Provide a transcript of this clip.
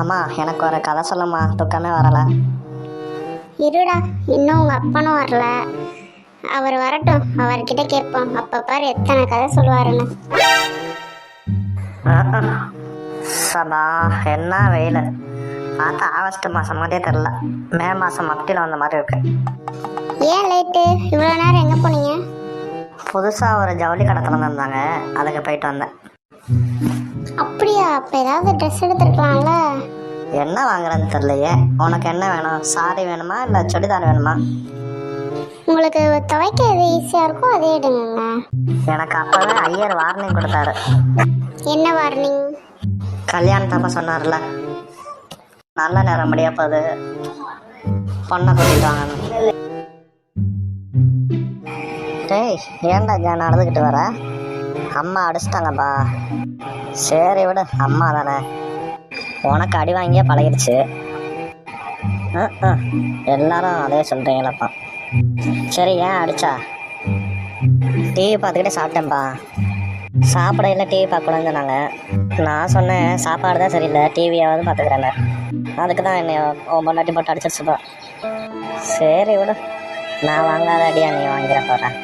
அம்மா எனக்கு ஒரு கதை சொல்லுமா, தூக்கமே வரலை. இருடா, இன்னும் உங்கள் அப்பனும் வரல. அவர் வரட்டும், அவர்கிட்ட கேட்போம். அப்போ பாரு எத்தனை கதை சொல்லுவாருன்னு. சபா, என்ன வெயில்! பார்த்தா ஆகஸ்ட் மாதம் மாதிரியே தெரில, மே மாதம் மத்தியில் வந்த மாதிரி இருக்கு. ஏன் லேட்டு? இவ்வளோ நேரம் எங்கே போனீங்க? புதுசாக ஒரு ஜவுளி கடை திறந்துருந்தாங்க, அதுக்கு போயிட்டு வந்தேன். அப்படியா? அப்போ ஏதாவது ட்ரெஸ் எடுத்துருக்கலாம்ல. என்ன வாங்குறதுன்னு தெரியலையே. உனக்கு என்ன வேணும்? சாரி வேணுமா இல்லை சுடிதார் வேணுமா? உங்களுக்கு துவைக்க எது ஈஸியாக இருக்கோ அதே எடுங்க. எனக்கு அப்போவே ஐயர் வார்னிங் கொடுத்தாரு. என்ன வார்னிங்? கல்யாணத்தப்ப சொன்னார்ல, நல்ல நேரம் முடிய போகுது, பொண்ணை கூட்டிட்டு வாங்கன்னு. டேய், ஏன்டா இங்கே நடந்துக்கிட்டு வர? அம்மா அடிச்சிட்டாங்கப்பா. சரி விடு, அம்மா தானே, உனக்கு அடி வாங்கியே பழகிடுச்சு. எல்லாரும் அதே சொல்கிறீங்களப்பா. சரி, ஏன் அடிச்சா? டிவி பார்த்துக்கிட்டே சாப்பிட்டேன்ப்பா. சாப்பிட இல்லை, டிவி பார்க்கக்கூடாதுன்னு சொன்னாங்க. நான் சொன்னேன் சாப்பாடு தான் சரியில்லை, டிவியாவது பார்த்துக்கிறேன்னு. அதுக்கு தான் என்னை பொண்டாட்டி போட்டு அடிச்சிருச்சுப்பா. சரி விடு, நான் வாங்காத அடியா நீ வாங்கிற போகிறேன்.